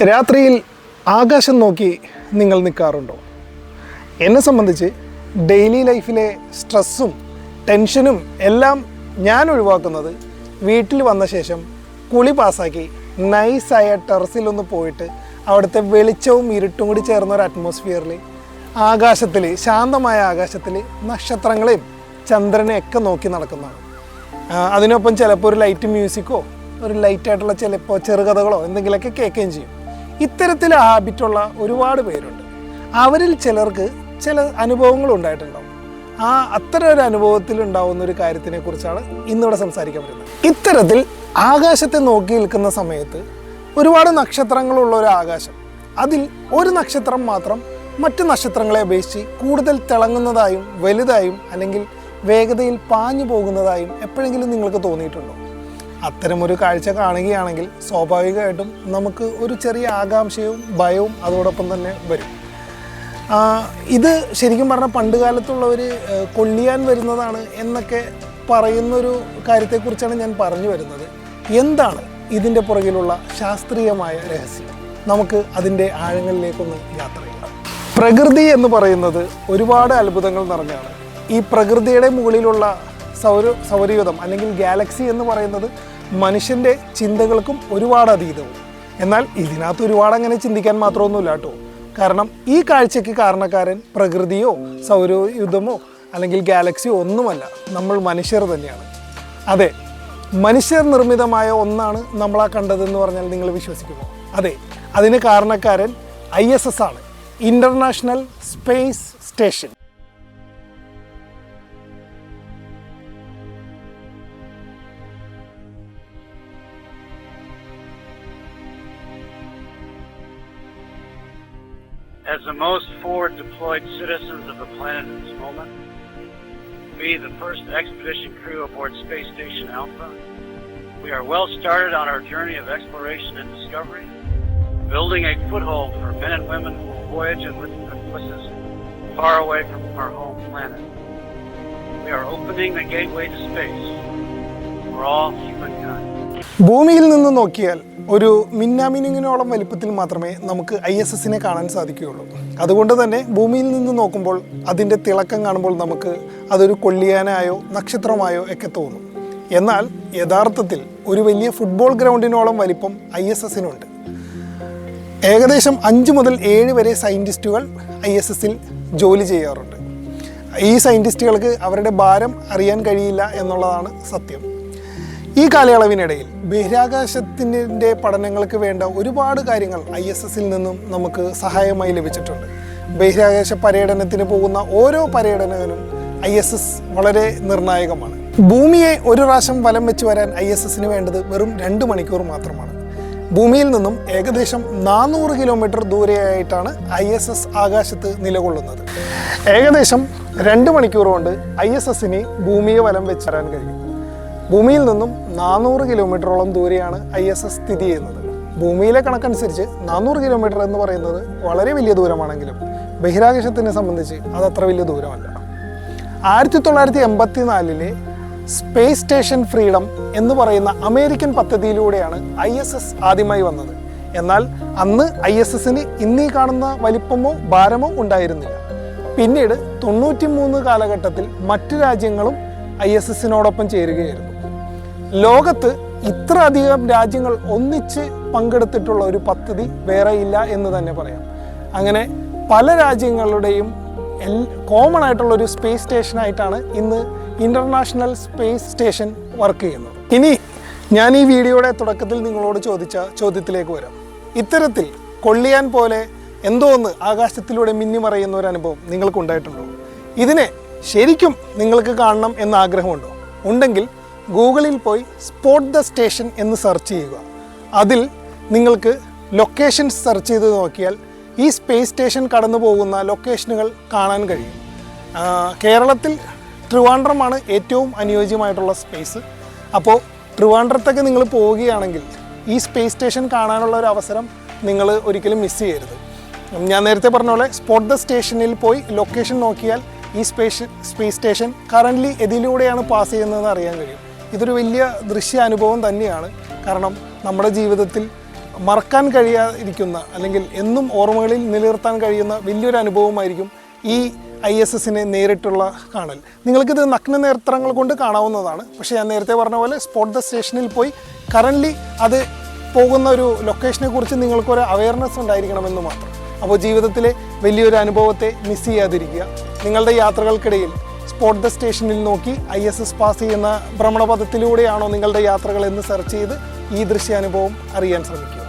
രാത്രിയിൽ ആകാശം നോക്കി നിങ്ങൾ നിൽക്കാറുണ്ടോ? എന്നെ സംബന്ധിച്ച് ഡെയിലി ലൈഫിലെ സ്ട്രെസ്സും ടെൻഷനും എല്ലാം ഞാൻ ഒഴിവാക്കുന്നത് വീട്ടിൽ വന്ന ശേഷം കുളി പാസ്സാക്കി നൈസായ ടെറസിലൊന്ന് പോയിട്ട് അവിടുത്തെ വെളിച്ചവും ഇരുട്ടും കൂടി ചേർന്ന ഒരു അറ്റ്മോസ്ഫിയറിൽ ആകാശത്തിൽ, ശാന്തമായ ആകാശത്തിൽ നക്ഷത്രങ്ങളെയും ചന്ദ്രനെയൊക്കെ നോക്കി നടക്കുന്നതാണ്. അതിനൊപ്പം ചിലപ്പോൾ ഒരു ലൈറ്റ് മ്യൂസിക്കോ ഒരു ലൈറ്റായിട്ടുള്ള ചിലപ്പോൾ ചെറുകഥകളോ എന്തെങ്കിലുമൊക്കെ കേൾക്കുകയും ചെയ്യും. ഇത്തരത്തിൽ ഹാബിറ്റുള്ള ഒരുപാട് പേരുണ്ട്. അവരിൽ ചിലർക്ക് ചില അനുഭവങ്ങൾ ഉണ്ടായിട്ടുണ്ടാവും. അത്തരം ഒരു അനുഭവത്തിൽ ഉണ്ടാവുന്ന ഒരു കാര്യത്തിനെ കുറിച്ചാണ് ഇന്നിവിടെ സംസാരിക്കാൻ പറ്റുന്നത്. ഇത്തരത്തിൽ ആകാശത്തെ നോക്കി നിൽക്കുന്ന സമയത്ത് ഒരുപാട് നക്ഷത്രങ്ങളുള്ള ഒരു ആകാശം, അതിൽ ഒരു നക്ഷത്രം മാത്രം മറ്റു നക്ഷത്രങ്ങളെ അപേക്ഷിച്ച് കൂടുതൽ തിളങ്ങുന്നതായും വലുതായും അല്ലെങ്കിൽ വേഗതയിൽ പാഞ്ഞു പോകുന്നതായും എപ്പോഴെങ്കിലും നിങ്ങൾക്ക് തോന്നിയിട്ടുണ്ടോ? അത്തരമൊരു കാഴ്ച കാണുകയാണെങ്കിൽ സ്വാഭാവികമായിട്ടും നമുക്ക് ഒരു ചെറിയ ആകാംക്ഷയും ഭയവും അതോടൊപ്പം തന്നെ വരും. ഇത് ശരിക്കും പറഞ്ഞാൽ പണ്ട് കാലത്തുള്ളവർ കൊള്ളിയാൻ വരുന്നതാണ് എന്നൊക്കെ പറയുന്നൊരു കാര്യത്തെക്കുറിച്ചാണ് ഞാൻ പറഞ്ഞു വരുന്നത്. എന്താണ് ഇതിൻ്റെ പുറകിലുള്ള ശാസ്ത്രീയമായ രഹസ്യം? നമുക്ക് അതിൻ്റെ ആഴങ്ങളിലേക്കൊന്ന് യാത്ര ചെയ്യാം. പ്രകൃതി എന്ന് പറയുന്നത് ഒരുപാട് അത്ഭുതങ്ങൾ നിറഞ്ഞാണ്. ഈ പ്രകൃതിയുടെ മുകളിലുള്ള സൗരയൂഥം അല്ലെങ്കിൽ ഗാലക്സി എന്ന് പറയുന്നത് മനുഷ്യൻ്റെ ചിന്തകൾക്കും ഒരുപാട് അതീതവും. എന്നാൽ ഇതിനകത്ത് ഒരുപാട് അങ്ങനെ ചിന്തിക്കാൻ മാത്രമൊന്നുമില്ല കേട്ടോ. കാരണം ഈ കാഴ്ചയ്ക്ക് കാരണക്കാരൻ പ്രകൃതിയോ സൗരയൂഥമോ അല്ലെങ്കിൽ ഗാലക്സിയോ ഒന്നുമല്ല, നമ്മൾ മനുഷ്യർ തന്നെയാണ്. അതെ, മനുഷ്യർ നിർമ്മിതമായ ഒന്നാണ് നമ്മളാ കണ്ടതെന്ന് പറഞ്ഞാൽ നിങ്ങൾ വിശ്വസിക്കുമോ? അതെ, അതിന് കാരണക്കാരൻ ISS ആണ്, international space station. As the most forward deployed citizens of the planet at this moment, we, the first expedition crew aboard Space Station Alpha, we are well started on our journey of exploration and discovery, building a foothold for men and women who will voyage in with us far away from our home planet. We are opening the gateway to space for all humankind. ഭൂമിയിൽ നിന്ന് നോക്കിയാൽ ഒരു മിന്നാമിനുങ്ങിനോളം വലിപ്പത്തിൽ മാത്രമേ നമുക്ക് ISSനെ കാണാൻ സാധിക്കുകയുള്ളൂ. അതുകൊണ്ട് തന്നെ ഭൂമിയിൽ നിന്ന് നോക്കുമ്പോൾ അതിൻ്റെ തിളക്കം കാണുമ്പോൾ നമുക്ക് അതൊരു കൊള്ളിയാനായോ നക്ഷത്രമായോ ഒക്കെ തോന്നും. എന്നാൽ യഥാർത്ഥത്തിൽ ഒരു വലിയ ഫുട്ബോൾ ഗ്രൗണ്ടിനോളം വലിപ്പം ISSനുണ്ട്. ഏകദേശം 5 മുതൽ 7 വരെ സയൻറ്റിസ്റ്റുകൾ ISSൽ ജോലി ചെയ്യാറുണ്ട്. ഈ സയൻറ്റിസ്റ്റുകൾക്ക് അവരുടെ ഭാരം അറിയാൻ കഴിയില്ല എന്നുള്ളതാണ് സത്യം. ഈ കാലയളവിനിടയിൽ ബഹിരാകാശത്തിൻ്റെ പഠനങ്ങൾക്ക് വേണ്ട ഒരുപാട് കാര്യങ്ങൾ ISSൽ നിന്നും നമുക്ക് സഹായമായി ലഭിച്ചിട്ടുണ്ട്. ബഹിരാകാശ പര്യടനത്തിന് പോകുന്ന ഓരോ പര്യടനത്തിനും ISS വളരെ നിർണായകമാണ്. ഭൂമിയെ ഒരു പ്രാവശ്യം വലം വെച്ച് വരാൻ ISSന് വേണ്ടത് വെറും 2 മണിക്കൂർ മാത്രമാണ്. ഭൂമിയിൽ നിന്നും ഏകദേശം 400 കിലോമീറ്റർ ദൂരെയായിട്ടാണ് ISS ആകാശത്ത് നിലകൊള്ളുന്നത്. ഏകദേശം 2 മണിക്കൂർ കൊണ്ട് ISSന് ഭൂമിയെ വലം വെച്ച് വരാൻ കഴിയും. ഭൂമിയിൽ നിന്നും 400 കിലോമീറ്ററോളം ദൂരെയാണ് ISS സ്ഥിതി ചെയ്യുന്നത്. ഭൂമിയിലെ കണക്കനുസരിച്ച് 400 കിലോമീറ്റർ എന്ന് പറയുന്നത് വളരെ വലിയ ദൂരമാണെങ്കിലും ബഹിരാകാശത്തിനെ സംബന്ധിച്ച് അതത്ര വലിയ ദൂരമല്ല. 1984 സ്പേസ് സ്റ്റേഷൻ ഫ്രീഡം എന്ന് പറയുന്ന അമേരിക്കൻ പദ്ധതിയിലൂടെയാണ് ISS ആദ്യമായി വന്നത്. എന്നാൽ അന്ന് ISSന് ഇന്നീ കാണുന്ന വലിപ്പമോ ഭാരമോ ഉണ്ടായിരുന്നില്ല. പിന്നീട് 93 കാലഘട്ടത്തിൽ മറ്റു രാജ്യങ്ങളും ISSനോടൊപ്പം ചേരുകയായിരുന്നു. ലോകത്ത് ഇത്ര അധികം രാജ്യങ്ങൾ ഒന്നിച്ച് പങ്കെടുത്തിട്ടുള്ള ഒരു പദ്ധതി വേറെ ഇല്ല എന്ന് തന്നെ പറയാം. അങ്ങനെ പല രാജ്യങ്ങളുടെയും കോമൺ ആയിട്ടുള്ളൊരു സ്പേസ് സ്റ്റേഷനായിട്ടാണ് ഇന്ന് ഇൻ്റർനാഷണൽ സ്പേസ് സ്റ്റേഷൻ വർക്ക് ചെയ്യുന്നത്. ഇനി ഞാൻ ഈ വീഡിയോയുടെ തുടക്കത്തിൽ നിങ്ങളോട് ചോദിച്ച ചോദ്യത്തിലേക്ക് വരാം. ഇത്തരത്തിൽ കൊള്ളിയാൻ പോലെ എന്തോ ഒന്ന് ആകാശത്തിലൂടെ മിന്നിമറയുന്ന ഒരു അനുഭവം നിങ്ങൾക്കുണ്ടായിട്ടുണ്ടോ? ഇതിനെ ശരിക്കും നിങ്ങൾക്ക് കാണണം എന്ന ആഗ്രഹമുണ്ടോ? ഉണ്ടെങ്കിൽ ഗൂഗിളിൽ പോയി സ്പോട്ട് ദ സ്റ്റേഷൻ എന്ന് സെർച്ച് ചെയ്യുക. അതിൽ നിങ്ങൾക്ക് ലൊക്കേഷൻസ് സെർച്ച് ചെയ്ത് നോക്കിയാൽ ഈ സ്പേസ് സ്റ്റേഷൻ കടന്നു പോകുന്ന ലൊക്കേഷനുകൾ കാണാൻ കഴിയും. കേരളത്തിൽ ട്രിവാൻഡ്രമാണ് ഏറ്റവും അനുയോജ്യമായിട്ടുള്ള സ്പേസ്. അപ്പോൾ ട്രിവാൻഡ്രത്തൊക്കെ നിങ്ങൾ പോവുകയാണെങ്കിൽ ഈ സ്പേസ് സ്റ്റേഷൻ കാണാനുള്ള ഒരു അവസരം നിങ്ങൾ ഒരിക്കലും മിസ് ചെയ്യരുത്. ഞാൻ നേരത്തെ പറഞ്ഞ പോലെ സ്പോട്ട് ദ സ്റ്റേഷനിൽ പോയി ലൊക്കേഷൻ നോക്കിയാൽ ഈ സ്പേസ് സ്റ്റേഷൻ കറൻ്റ്ലി ഇതിലൂടെയാണ് പാസ് ചെയ്യുന്നതെന്ന് അറിയാൻ കഴിയും. ഇതൊരു വലിയ ദൃശ്യ അനുഭവം തന്നെയാണ്. കാരണം നമ്മുടെ ജീവിതത്തിൽ മറക്കാൻ കഴിയാതിരിക്കുന്ന അല്ലെങ്കിൽ എന്നും ഓർമ്മകളിൽ നിലനിർത്താൻ കഴിയുന്ന വലിയൊരു അനുഭവമായിരിക്കും ഈ ISSനെ നേരിട്ടുള്ള കാണൽ. നിങ്ങൾക്കിത് നഗ്ന നേത്രങ്ങൾ കൊണ്ട് കാണാവുന്നതാണ്. പക്ഷേ ഞാൻ നേരത്തെ പറഞ്ഞ പോലെ സ്പോട്ട് ദ സ്റ്റേഷനിൽ പോയി കറൻ്റ്ലി അത് പോകുന്ന ഒരു ലൊക്കേഷനെ കുറിച്ച് നിങ്ങൾക്കൊരു അവയർനെസ് ഉണ്ടായിരിക്കണമെന്ന് മാത്രം. അപ്പോൾ ജീവിതത്തിലെ വലിയൊരു അനുഭവത്തെ മിസ് ചെയ്യാതിരിക്കുക. നിങ്ങളുടെ യാത്രകൾക്കിടയിൽ സ്പോട്ട് ദ സ്റ്റേഷനിൽ നോക്കി ISS പാസ് ചെയ്യുന്ന ഭ്രമണപഥത്തിലൂടെയാണോ നിങ്ങളുടെ യാത്രകൾ എന്ന് സെർച്ച് ചെയ്ത് ഈ ദൃശ്യാനുഭവം അറിയാൻ ശ്രമിക്കുക.